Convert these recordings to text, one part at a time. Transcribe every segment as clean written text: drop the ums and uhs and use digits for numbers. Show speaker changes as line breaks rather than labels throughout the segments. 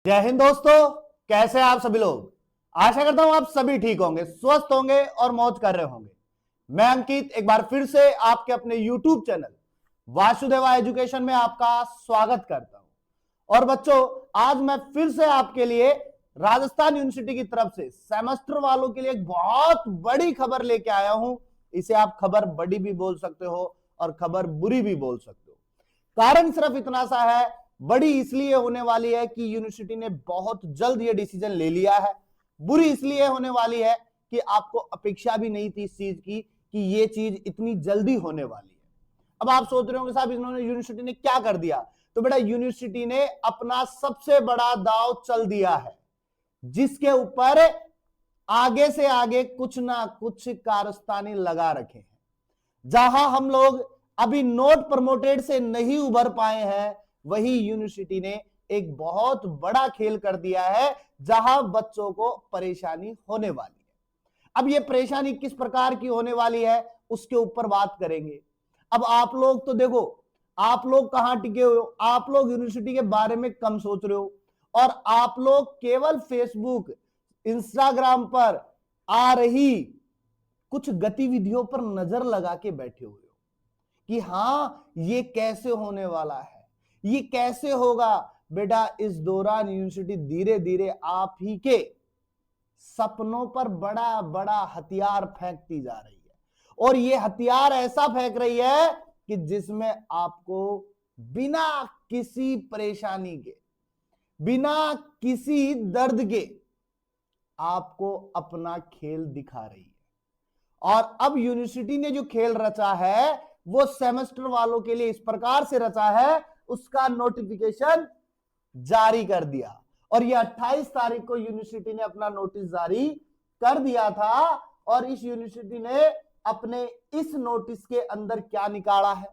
जय हिंद दोस्तों, कैसे हैं आप सभी लोग। आशा करता हूं आप सभी ठीक होंगे, स्वस्थ होंगे और मौज कर रहे होंगे। मैं अंकित एक बार फिर से आपके अपने YouTube चैनल वासुदेवा एजुकेशन में आपका स्वागत करता हूं। और बच्चों, आज मैं फिर से आपके लिए राजस्थान यूनिवर्सिटी की तरफ से सेमेस्टर वालों के लिए एक बहुत बड़ी खबर लेके आया हूं। इसे आप खबर बड़ी भी बोल सकते हो और खबर बुरी भी बोल सकते हो। कारण सिर्फ इतना सा है, बड़ी इसलिए होने वाली है कि यूनिवर्सिटी ने बहुत जल्द ये डिसीजन ले लिया है। बुरी इसलिए होने वाली है कि आपको अपेक्षा भी नहीं थी इस चीज की कि ये चीज इतनी जल्दी होने वाली है। अब आप सोच रहे होंगे साहब इन्होंने यूनिवर्सिटी ने क्या कर दिया। तो बेटा, यूनिवर्सिटी ने अपना सबसे बड़ा दांव चल दिया है, जिसके ऊपर आगे से आगे कुछ ना कुछ कारस्तानी लगा रखे हैं। जहां हम लोग अभी नोट प्रमोटेड से नहीं उभर पाए हैं, वही यूनिवर्सिटी ने एक बहुत बड़ा खेल कर दिया है, जहां बच्चों को परेशानी होने वाली है। अब ये परेशानी किस प्रकार की होने वाली है, उसके ऊपर बात करेंगे। अब आप लोग तो देखो, आप लोग कहां टिके हुए हो, आप लोग यूनिवर्सिटी के बारे में कम सोच रहे हो और आप लोग केवल फेसबुक, इंस्टाग्राम पर आ रही कुछ गतिविधियों पर नजर लगा के बैठे हुए हो कि हां ये कैसे होने वाला है, ये कैसे होगा। बेटा, इस दौरान यूनिवर्सिटी धीरे धीरे आप ही के सपनों पर बड़ा बड़ा हथियार फेंकती जा रही है। और ये हथियार ऐसा फेंक रही है कि जिसमें आपको बिना किसी परेशानी के, बिना किसी दर्द के आपको अपना खेल दिखा रही है। और अब यूनिवर्सिटी ने जो खेल रचा है वो सेमेस्टर वालों के लिए इस प्रकार से रचा है, उसका नोटिफिकेशन जारी कर दिया। और ये 28 तारीख को यूनिवर्सिटी ने अपना नोटिस जारी कर दिया था। और इस यूनिवर्सिटी ने अपने इस नोटिस के अंदर क्या निकाला है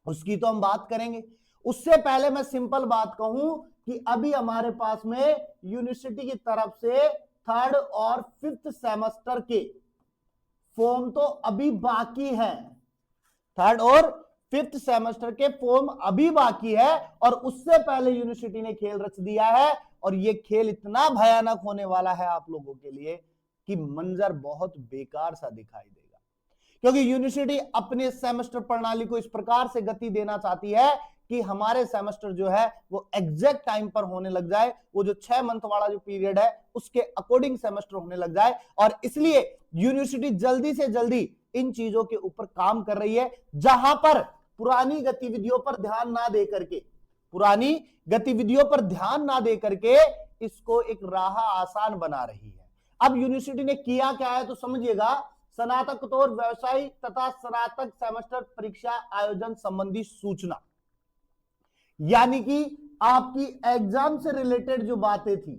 उसकी तो हम बात करेंगे। उससे पहले मैं सिंपल बात कहूं कि अभी हमारे पास में यूनिवर्सिटी की तरफ से थर्ड और फिफ्थ सेमेस्टर के फॉर्म तो अभी बाकी है। थर्ड और फिफ्थ सेमेस्टर के फॉर्म अभी बाकी है और उससे पहले यूनिवर्सिटी ने खेल रच दिया है। और ये खेल इतना भयानक होने वाला है आप लोगों के लिए कि मंजर बहुत बेकार सा दिखाई देगा। क्योंकि यूनिवर्सिटी अपने सेमेस्टर प्रणाली को इस प्रकार से गति देना चाहती है कि हमारे सेमेस्टर जो है वो एग्जैक्ट टाइम पर होने लग जाए। वो जो 6 मंथ वाला जो पीरियड है उसके अकॉर्डिंग सेमेस्टर होने लग जाए। और इसलिए यूनिवर्सिटी जल्दी से जल्दी इन चीजों के ऊपर काम कर रही है, जहां पर पुरानी गतिविधियों पर ध्यान ना दे करके, पुरानी गतिविधियों पर ध्यान ना दे करके इसको एक राह आसान बना रही है। अब यूनिवर्सिटी ने किया क्या है तो समझिएगा। स्नातकोत्तर व्यवसायिक तथा स्नातक सेमेस्टर परीक्षा आयोजन संबंधी सूचना, यानी कि आपकी एग्जाम से रिलेटेड जो बातें थी,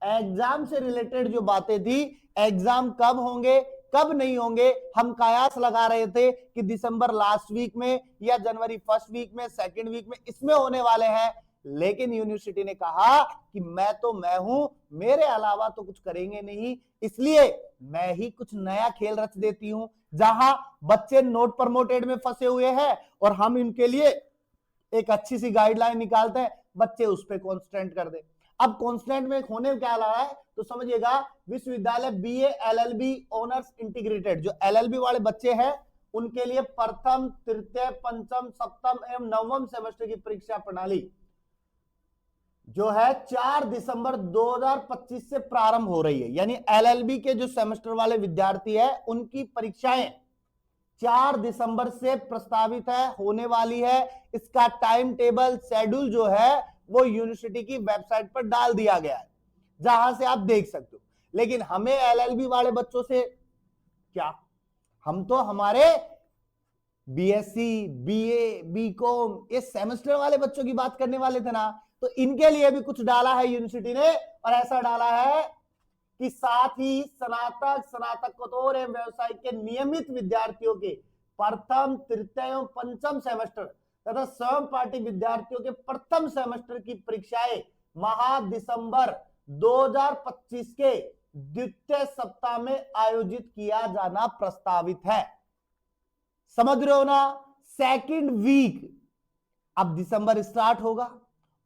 एग्जाम से रिलेटेड जो बातें थी, एग्जाम कब होंगे कब नहीं होंगे, हम कयास लगा रहे थे कि दिसंबर लास्ट वीक में या जनवरी फर्स्ट वीक में, सेकंड वीक में इसमें होने वाले हैं। लेकिन यूनिवर्सिटी ने कहा कि मैं हूं, मेरे अलावा तो कुछ करेंगे नहीं, इसलिए मैं ही कुछ नया खेल रच देती हूं। जहां बच्चे नोट प्रमोटेड में फंसे हुए हैं और हम इनके लिए एक अच्छी सी गाइडलाइन निकालते हैं, बच्चे उस पर कॉन्स्टेंट कर दे। अब कॉन्स्टेंट में होने क्या लगा है तो समझिएगा, विश्वविद्यालय बीए एलएलबी ऑनर्स इंटीग्रेटेड जो एलएलबी वाले बच्चे हैं उनके लिए प्रथम, तृतीय, पंचम, सप्तम एवं नवम सेमेस्टर की परीक्षा प्रणाली जो है 4 दिसंबर 2025 से प्रारंभ हो रही है। यानी एलएलबी के जो सेमेस्टर वाले विद्यार्थी है उनकी परीक्षाएं 4 दिसंबर से प्रस्तावित है, होने वाली है। इसका टाइम टेबल शेड्यूल जो है वो यूनिवर्सिटी की वेबसाइट पर डाल दिया गया है, जहां से आप देख सकते हो। लेकिन हमें एलएलबी वाले बच्चों से क्या, हम तो हमारे बीएससी, बीए, बीकॉम ये सेमेस्टर वाले बच्चों की बात करने वाले थे ना। तो इनके लिए भी कुछ डाला है यूनिवर्सिटी ने, और ऐसा डाला है कि साथ ही स्नातक, स्नातकोत्तर एवं व्यवसाय के नियमित विद्यार्थियों के प्रथम, तृतीय, पंचम सेमेस्टर तथा सहपाठी विद्यार्थियों के प्रथम सेमेस्टर की परीक्षाएं माह दिसंबर 2025 के द्वितीय सप्ताह में आयोजित किया जाना प्रस्तावित है। समझ रहे हो ना, सेकंड वीक अब दिसंबर स्टार्ट होगा,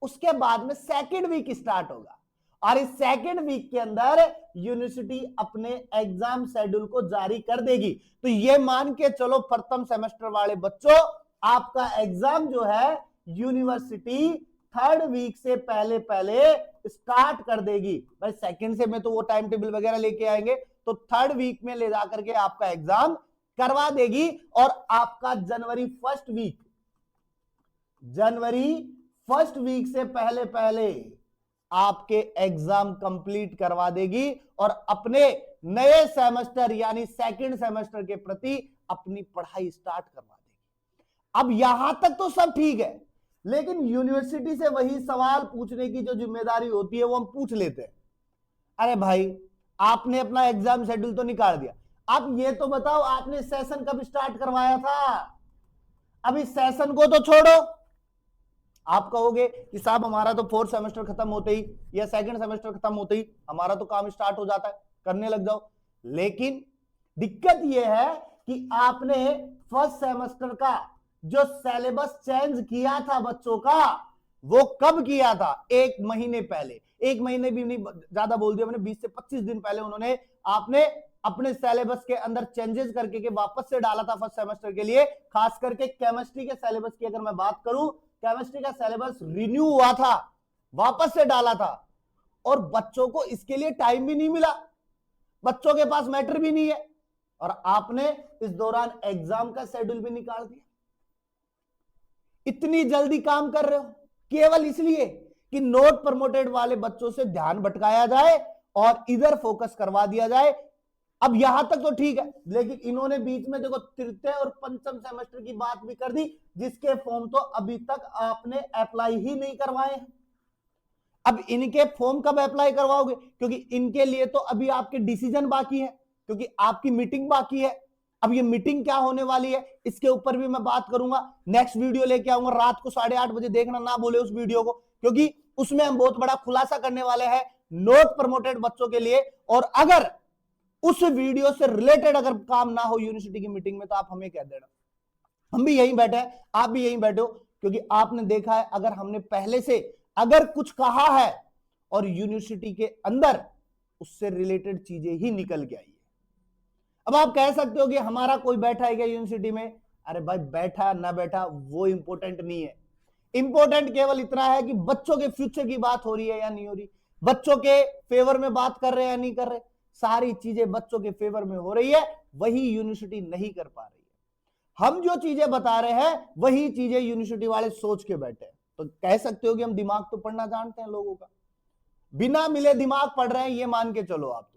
उसके बाद में सेकंड वीक स्टार्ट होगा और इस सेकंड वीक के अंदर यूनिवर्सिटी अपने एग्जाम शेड्यूल को जारी कर देगी। तो ये मान के चलो प्रथम सेमेस्टर वाले बच्चों, आपका एग्जाम जो है यूनिवर्सिटी थर्ड वीक से पहले पहले स्टार्ट कर देगी। भाई सेकंड से में तो वो टाइम टेबल वगैरह लेके आएंगे, तो थर्ड वीक में ले जाकर के आपका एग्जाम करवा देगी और आपका जनवरी फर्स्ट वीक से पहले पहले आपके एग्जाम कंप्लीट करवा देगी और अपने नए सेमेस्टर यानी सेकंड सेमेस्टर के प्रति अपनी पढ़ाई स्टार्ट करवा देगी। अब यहां तक तो सब ठीक है, लेकिन यूनिवर्सिटी से वही सवाल पूछने की जो जिम्मेदारी होती है वो हम पूछ लेते हैं। अरे भाई, आपने अपना एग्जाम शेड्यूल तो निकाल दिया, अब ये तो बताओ आपने सेशन कब स्टार्ट करवाया था? अभी सेशन को तो छोड़ो, आप कहोगे कि साहब हमारा तो फोर्थ सेमेस्टर खत्म होते ही या सेकंड सेमेस्टर खत्म होते ही हमारा तो काम स्टार्ट हो जाता है, करने लग जाओ। लेकिन दिक्कत यह है कि आपने फर्स्ट सेमेस्टर का जो सिलेबस चेंज किया था बच्चों का, वो कब किया था? 1 महीने पहले। 1 महीने भी नहीं, ज्यादा बोल दिया मैंने, 20 से 25 दिन पहले उन्होंने आपने अपने सिलेबस के अंदर चेंजेस करके के वापस से डाला था फर्स्ट सेमेस्टर के लिए। खास करके केमिस्ट्री के सिलेबस की अगर मैं बात करूं, केमिस्ट्री का सिलेबस रिन्यू हुआ था, वापस से डाला था और बच्चों को इसके लिए टाइम भी नहीं मिला, बच्चों के पास मैटर भी नहीं है और आपने इस दौरान एग्जाम का शेड्यूल भी निकाल दिया। इतनी जल्दी काम कर रहे हो केवल इसलिए कि नोट प्रमोटेड वाले बच्चों से ध्यान भटकाया जाए और इधर फोकस करवा दिया जाए। अब यहां तक तो ठीक है, लेकिन इन्होंने बीच में देखो तृतीय और पंचम सेमेस्टर की बात भी कर दी, जिसके फॉर्म तो अभी तक आपने अप्लाई ही नहीं करवाए हैं। अब इनके फॉर्म कब अप्लाई करवाओगे? क्योंकि इनके लिए तो अभी आपके डिसीजन बाकी है, क्योंकि आपकी मीटिंग बाकी है। अब ये मीटिंग क्या होने वाली है इसके ऊपर भी मैं बात करूंगा, नेक्स्ट वीडियो लेके आऊंगा। रात को 8:30 बजे देखना ना बोले उस वीडियो को, क्योंकि उसमें हम बहुत बड़ा खुलासा करने वाले हैं नोट प्रमोटेड बच्चों के लिए। और अगर उस वीडियो से रिलेटेड अगर काम ना हो यूनिवर्सिटी की मीटिंग में तो आप हमें कह देना, हम भी यहीं बैठे हैं, आप भी यहीं बैठे हो, क्योंकि आपने देखा है अगर हमने पहले से अगर कुछ कहा है और यूनिवर्सिटी के अंदर उससे रिलेटेड चीजें ही निकल के आई है। अब आप कह सकते हो कि हमारा कोई बैठा है क्या यूनिवर्सिटी में? अरे भाई, बैठा ना बैठा वो इंपॉर्टेंट नहीं है, इंपॉर्टेंट केवल इतना है कि बच्चों के फ्यूचर की बात हो रही है या नहीं हो रही, बच्चों के फेवर में बात कर रहे हैं या नहीं कर रहे। सारी चीजें बच्चों के फेवर में हो रही है, वही यूनिवर्सिटी नहीं कर पा रही है। हम जो चीजें बता रहे हैं वही चीजें यूनिवर्सिटी वाले सोच के बैठे हैं। तो कह सकते हो कि हम दिमाग तो पढ़ना जानते हैं, लोगों का बिना मिले दिमाग पढ़ रहे हैं, ये मान के चलो आप। तो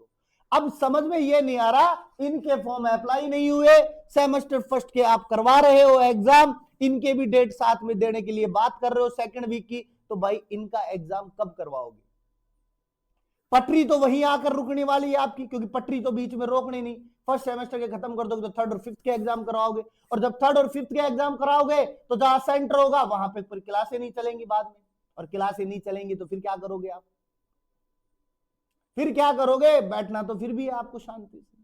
अब समझ में ये नहीं आ रहा, इनके फॉर्म अप्लाई नहीं हुए, सेमेस्टर फर्स्ट के आप करवा रहे हो एग्जाम, इनके भी डेट साथ में देने के लिए बात कर रहे हो सेकंड वीक की, तो भाई इनका एग्जाम कब करवाओगे? पटरी तो वहीं आकर रुकने वाली है आपकी, क्योंकि पटरी तो बीच में रोकनी नहीं। फर्स्ट सेमेस्टर के खत्म कर दोगे तो थर्ड और फिफ्थ के एग्जाम कराओगे, और जब थर्ड और फिफ्थ के एग्जाम कराओगे तो जहां सेंटर होगा वहां पे फिर क्लासें नहीं चलेंगी बाद में, और क्लासें नहीं चलेंगी तो फिर क्या करोगे आप? फिर क्या करोगे? बैठना तो फिर भी है आपको शांति से।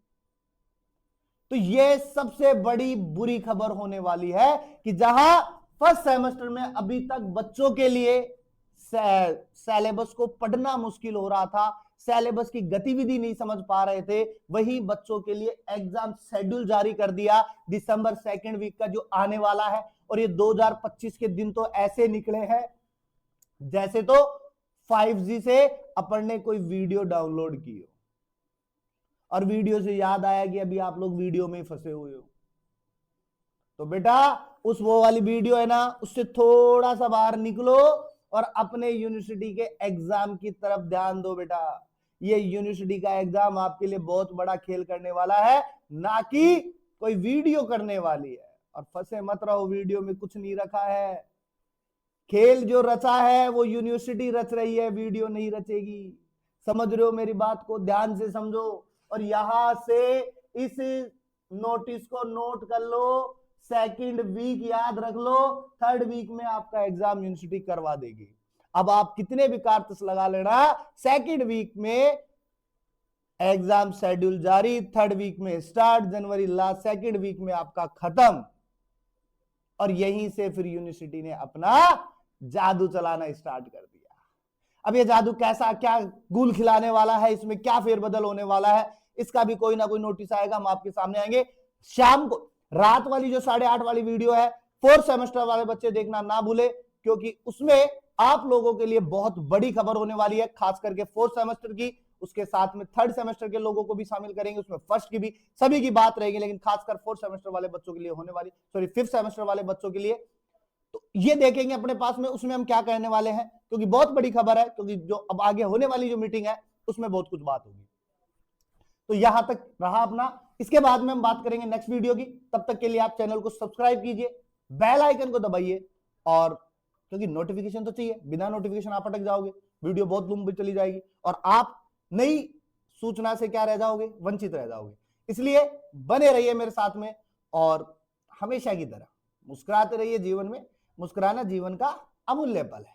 तो ये सबसे बड़ी बुरी खबर होने वाली है कि जहां फर्स्ट सेमेस्टर में अभी तक बच्चों के लिए सिलेबस को पढ़ना मुश्किल हो रहा था, सिलेबस की गतिविधि नहीं समझ पा रहे थे, वही बच्चों के लिए एग्जाम शेड्यूल जारी कर दिया दिसंबर सेकंड वीक का जो आने वाला है। और ये 2025 के दिन तो ऐसे निकले हैं जैसे तो 5G से अपन ने कोई वीडियो डाउनलोड की हो और वीडियो से याद आया कि अभी आप लोग वीडियो में फंसे हुए हो। तो बेटा उस वो वाली वीडियो है ना, उससे थोड़ा सा बाहर निकलो और अपने यूनिवर्सिटी के एग्जाम की तरफ ध्यान दो। बेटा ये यूनिवर्सिटी का एग्जाम आपके लिए बहुत बड़ा खेल करने वाला है, ना कि कोई वीडियो करने वाली है। और फंसे मत रहो, वीडियो में कुछ नहीं रखा है, खेल जो रचा है वो यूनिवर्सिटी रच रही है, वीडियो नहीं रचेगी। समझ रहे हो मेरी बात को? ध्यान से समझो और यहां से इस नोटिस को नोट कर लो, सेकंड वीक याद रख लो, थर्ड वीक में आपका एग्जाम यूनिवर्सिटी करवा देगी। अब आप कितने भी कार्तस लगा लेना, सेकंड वीक में एग्जाम शेड्यूल जारी, थर्ड वीक में स्टार्ट, जनवरी लास्ट, सेकंड वीक में आपका खत्म। और यहीं से फिर यूनिवर्सिटी ने अपना जादू चलाना स्टार्ट कर दिया। अब ये जादू कैसा, क्या गुल खिलाने वाला है, इसमें क्या फेरबदल होने वाला है, इसका भी कोई ना कोई नोटिस आएगा, हम आपके सामने आएंगे। शाम को रात वाली जो 8:30 वाली वीडियो है, 4th सेमेस्टर वाले बच्चे देखना ना भूले, क्योंकि उसमें आप लोगों के लिए बहुत बड़ी खबर होने वाली है, खास करके 4th सेमेस्टर की। उसके साथ में 3rd सेमेस्टर के लोगों को भी शामिल करेंगे, उसमें फर्स्ट की भी, सभी की बात रहेगी, लेकिन खासकर 4th सेमेस्टर वाले बच्चों के लिए होने वाली, सॉरी 5th सेमेस्टर वाले बच्चों के लिए। तो ये देखेंगे अपने पास में, उसमें हम क्या कहने वाले हैं, क्योंकि बहुत बड़ी खबर है, क्योंकि जो अब आगे होने वाली जो मीटिंग है उसमें बहुत कुछ बात होगी। तो यहां तक रहा अपना, इसके बाद में हम बात करेंगे नेक्स्ट वीडियो की। तब तक के लिए आप चैनल को सब्सक्राइब कीजिए, बेल आइकन को दबाइए, और क्योंकि नोटिफिकेशन तो चाहिए, बिना नोटिफिकेशन आप अटक जाओगे, वीडियो बहुत लंबी चली जाएगी और आप नई सूचना से क्या रह जाओगे, वंचित रह जाओगे। इसलिए बने रहिए मेरे साथ में, और हमेशा की तरह मुस्कुराते रहिए। जीवन में मुस्कुराना जीवन का अमूल्य पल है।